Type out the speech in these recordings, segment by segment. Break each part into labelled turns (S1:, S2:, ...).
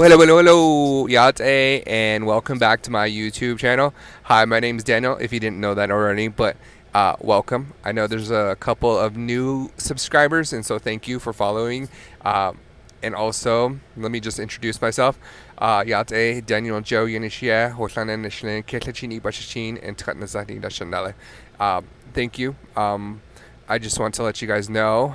S1: Hello, Yate, and welcome back to my YouTube channel. Hi, my name's Daniel, if you didn't know that already, but welcome. I know there's a couple of new subscribers, and so thank you for following. And also, let me just introduce myself. Yate, Daniel Joe Yanishia, Hotlana Nishlin, Ketlachini Bashashin, and Tratnazati Dashanale. Thank you. I just want to let you guys know,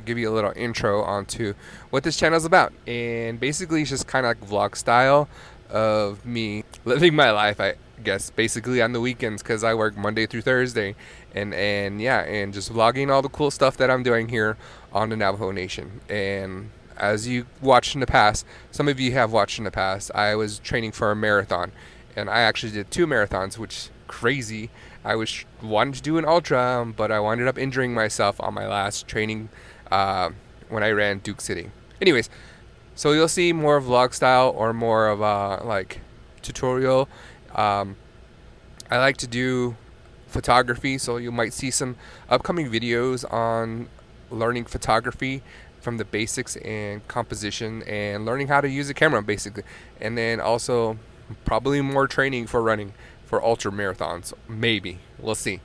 S1: give you a little intro onto what this channel is about. And basically, it's just kind of like vlog style of me living my life, I guess, basically on the weekends because I work Monday through Thursday. And yeah, and just vlogging all the cool stuff that I'm doing here on the Navajo Nation. And as you watched in the past, some of you have watched in the past, I was training for a marathon. And I actually did 2 marathons, which crazy. I was wanted to do an ultra, but I wound up injuring myself on my last training when I ran Duke City. Anyways, so you'll see more vlog style or more of a like tutorial. Um, I like to do photography, so you might see some upcoming videos on learning photography from the basics and composition and learning how to use a camera basically, and then also probably more training for running for ultra marathons. Maybe we'll see.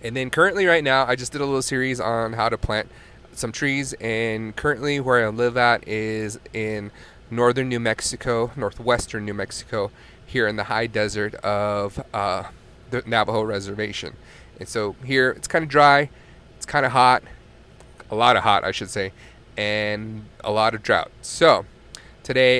S1: And then currently right now I just did a little series on how to plant some trees, and currently where I live at is in northern New Mexico, northwestern New Mexico, here in the high desert of the Navajo Reservation. And so here it's kind of dry, it's kind of hot, a lot of hot I should say, and a lot of drought. So today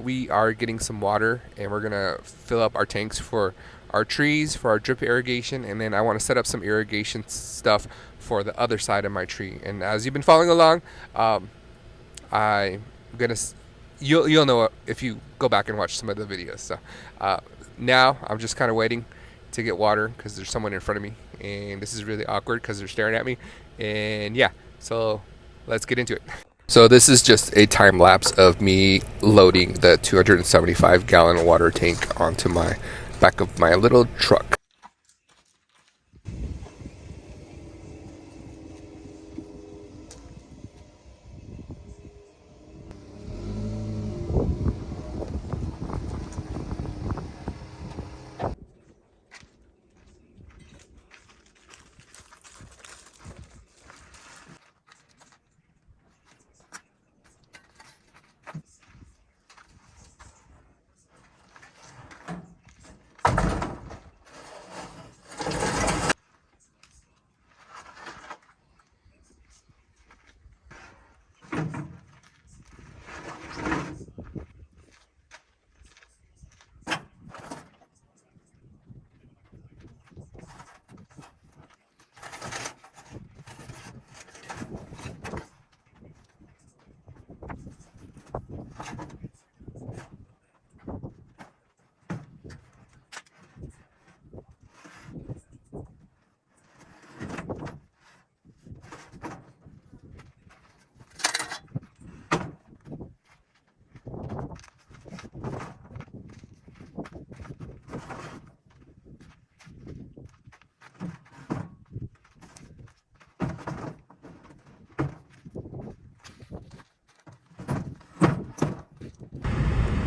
S1: we are getting some water, and we're gonna fill up our tanks for our trees, for our drip irrigation, and then I want to set up some irrigation stuff for the other side of my tree. And as you've been following along, I'm gonna you'll know if you go back and watch some of the videos. So now I'm just kind of waiting to get water because there's someone in front of me, and this is really awkward because they're staring at me. And yeah, so let's get into it. So this is just a time lapse of me loading the 275-gallon water tank onto my back of my little truck.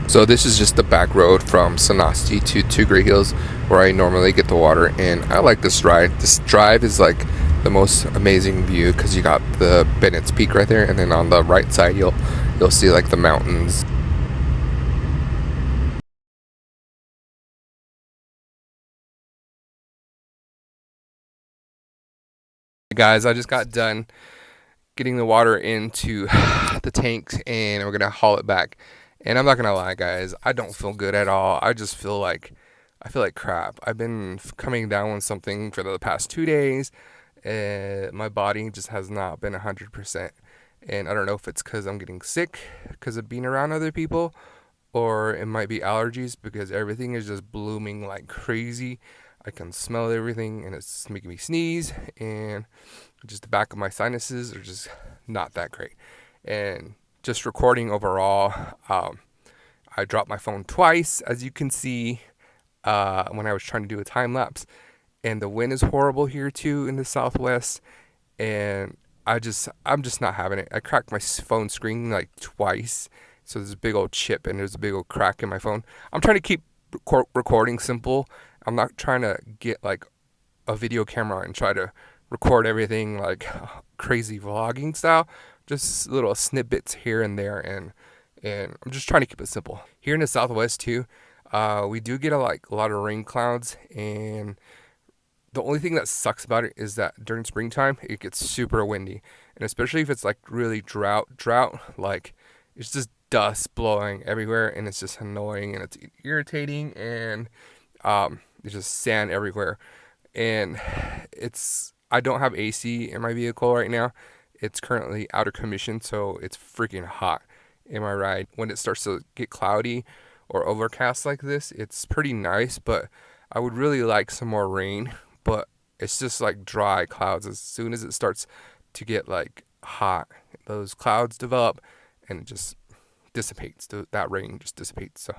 S1: So this is just the back road from Sanasti to Two Great Hills, where I normally get the water, and I like this ride. This drive is like the most amazing view because you got the Bennett's Peak right there, and then on the right side you'll see like the mountains. Guys, I just got done getting the water into the tanks, and we're gonna haul it back. And I'm not gonna lie, guys, I don't feel good at all. I feel like crap. I've been coming down with something for the past 2 days. My body just has not been 100%, and I don't know if it's because I'm getting sick because of being around other people, or it might be allergies because everything is just blooming like crazy. I can smell everything, and it's making me sneeze, and just the back of my sinuses are just not that great. And just recording overall, I dropped my phone twice, as you can see, when I was trying to do a time lapse. And the wind is horrible here too in the southwest, and I'm just not having it. I cracked my phone screen like twice, So there's a big old chip and there's a big old crack in my phone. I'm trying to keep recording simple. I'm not trying to get like a video camera and try to record everything like crazy vlogging style. Just little snippets here and there, and I'm just trying to keep it simple. Here in the Southwest too, we do get a lot of rain clouds, and the only thing that sucks about it is that during springtime it gets super windy, and especially if it's like really drought, like it's just dust blowing everywhere, and it's just annoying and it's irritating, and there's just sand everywhere, and I don't have AC in my vehicle right now. It's currently out of commission, so it's freaking hot in my ride. When it starts to get cloudy or overcast like this, it's pretty nice, but I would really like some more rain. But it's just like dry clouds. As soon as it starts to get like hot, those clouds develop and it just dissipates. That rain just dissipates. So,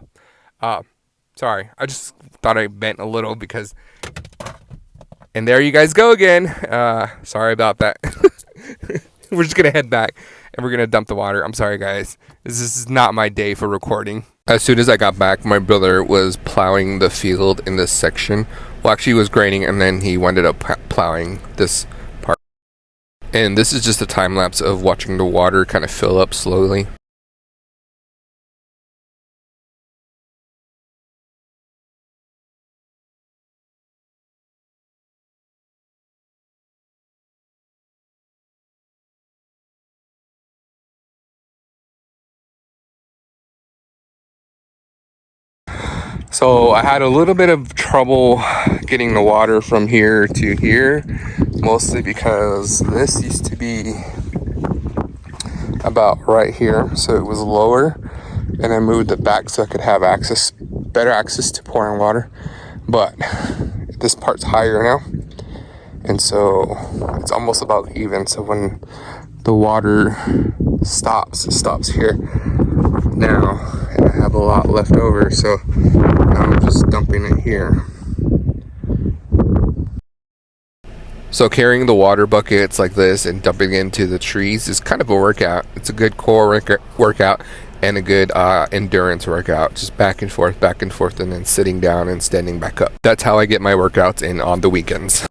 S1: sorry, I just thought I vent a little because, and there you guys go again. Sorry about that. We're just gonna head back and we're gonna dump the water. I'm sorry, guys. This is not my day for recording. As soon as I got back, my brother was plowing the field in this section. Well, actually, he was grading, and then he ended up plowing this part. And this is just a time lapse of watching the water kind of fill up slowly. So I had a little bit of trouble getting the water from here to here, mostly because this used to be about right here, so it was lower, and I moved it back so I could have better access to pouring water. But this part's higher now, and so it's almost about even. So when the water stops, it stops here now, and I have a lot left over, so I'm just dumping it here. So carrying the water buckets like this and dumping it into the trees is kind of a workout. It's a good core workout and a good endurance workout. Just back and forth, and then sitting down and standing back up. That's how I get my workouts in on the weekends.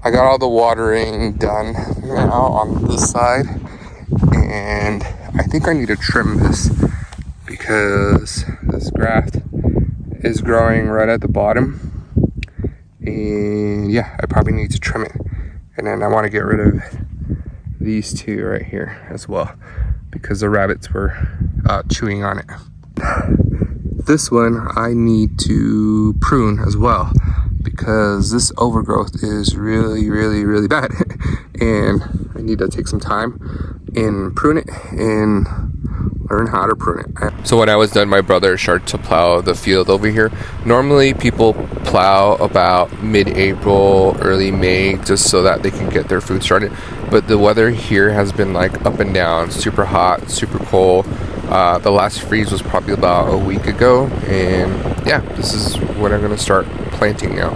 S1: I got all the watering done now on this side, and I think I need to trim this because this graft is growing right at the bottom, and yeah, I probably need to trim it. And then I want to get rid of these two right here as well because the rabbits were chewing on it. This one I need to prune as well because this overgrowth is really bad, and I need to take some time and prune it and learn how to prune it. So when I was done, my brother started to plow the field over here. Normally people plow about mid-April, early May, just so that they can get their food started, but the weather here has been like up and down, super hot, super cold. The last freeze was probably about a week ago, and yeah, this is what I'm gonna start planting now.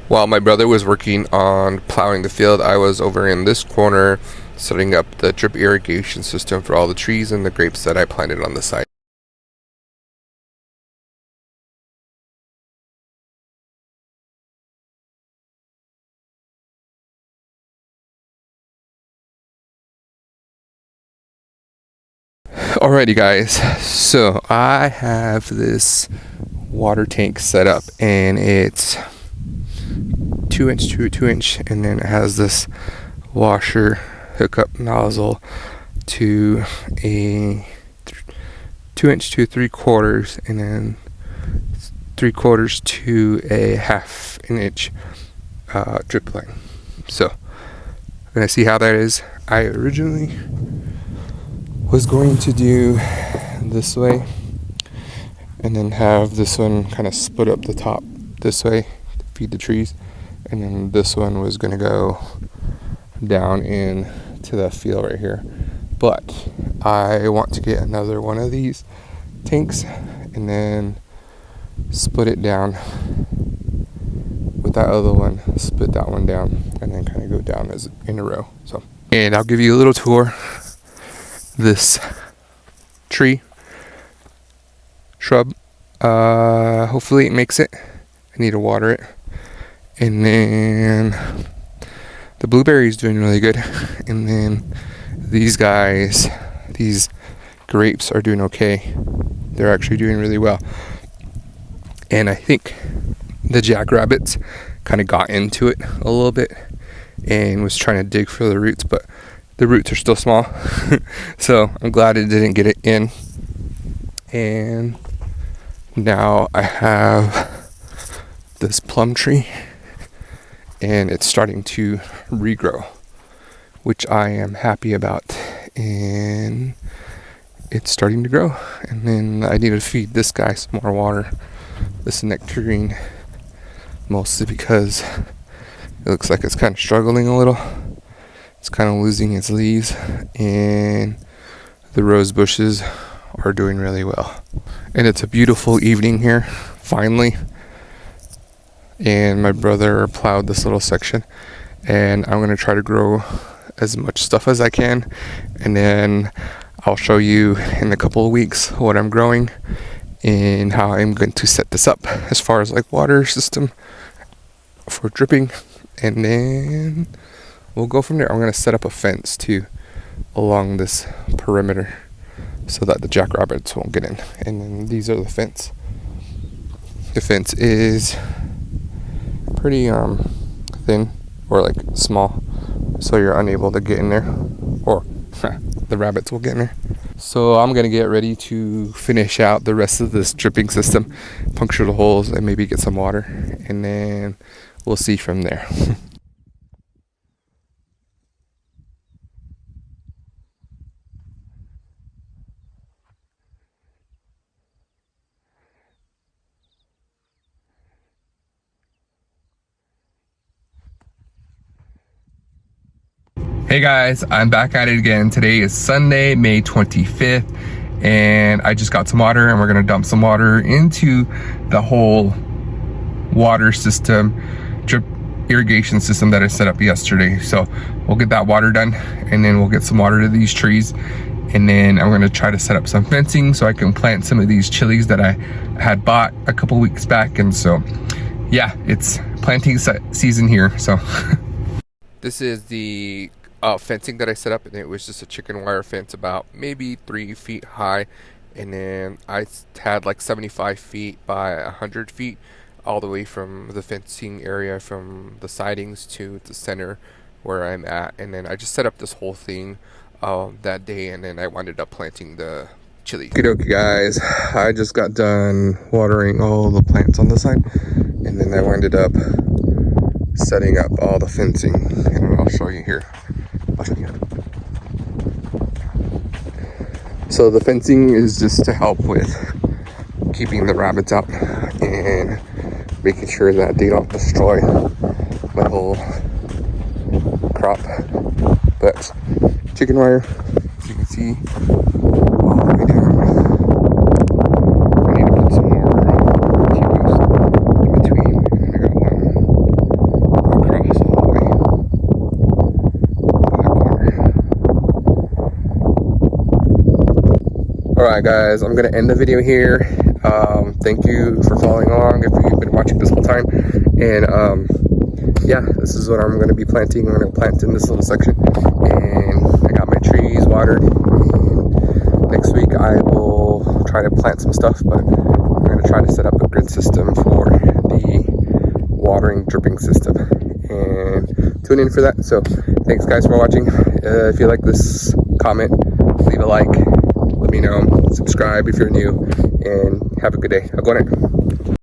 S1: While my brother was working on plowing the field, I was over in this corner setting up the drip irrigation system for all the trees and the grapes that I planted on the side. Alrighty guys, so I have this water tank set up, and it's 2-inch to 2-inch, and then it has this washer hookup nozzle to a 2-inch to 3/4, and then 3/4 to a 1/2 inch drip line. So I'm gonna see how that is. I originally was going to do this way and then have this one kind of split up the top this way to feed the trees, and then this one was going to go down in to that field right here. But I want to get another one of these tanks and then split it down with that other one, split that one down, and then kind of go down as in a row. So, and I'll give you a little tour. This tree, shrub, hopefully it makes it. I need to water it. And then the blueberry is doing really good. And then these guys, these grapes are doing okay. They're actually doing really well. And I think the jackrabbits kind of got into it a little bit and was trying to dig for the roots, but the roots are still small. So I'm glad it didn't get it in. And now I have this plum tree and it's starting to regrow, which I am happy about. And it's starting to grow. And then I need to feed this guy some more water, this nectarine, mostly because it looks like it's kind of struggling a little. It's kind of losing its leaves, and the rose bushes are doing really well. And it's a beautiful evening here, finally. And my brother plowed this little section, and I'm going to try to grow as much stuff as I can. And then I'll show you in a couple of weeks what I'm growing and how I'm going to set this up as far as like water system for dripping. And then we'll go from there. I'm going to set up a fence too along this perimeter so that the jackrabbits won't get in. And then these are the fence. The fence is pretty thin, or like small, so you're unable to get in there, or the rabbits will get in there. So I'm going to get ready to finish out the rest of this dripping system, puncture the holes, and maybe get some water, and then we'll see from there. Hey guys, I'm back at it again. Today is Sunday, May 25th, and I just got some water, and we're gonna dump some water into the whole water system, drip irrigation system that I set up yesterday. So we'll get that water done, and then we'll get some water to these trees, and then I'm gonna try to set up some fencing so I can plant some of these chilies that I had bought a couple weeks back. And so yeah, it's planting season here. So this is the fencing that I set up, and it was just a chicken wire fence about maybe 3 feet high, and then I had like 75 feet by 100 feet all the way from the fencing area, from the sidings to the center where I'm at. And then I just set up this whole thing that day, and then I wound up planting the chili. Okay guys, I just got done watering all the plants on the side, and then I wound up setting up all the fencing, and I'll show you here. So the fencing is just to help with keeping the rabbits out and making sure that they don't destroy my whole crop. But chicken wire, as you can see, all the way down. I need to put some more T-posts in between, and I got one across all the way to that corner. Alright guys, I'm going to end the video here. Thank you for following along if you've been watching this whole time. And yeah, this is what I'm going to be planting. I'm going to plant in this little section. And I got my trees watered. And next week I will try to plant some stuff, but I'm going to try to set up a grid system for the watering dripping system. And tune in for that. So thanks guys for watching. If you like this, comment, leave a like. Let me know, subscribe if you're new, and have a good day. I'll go on it.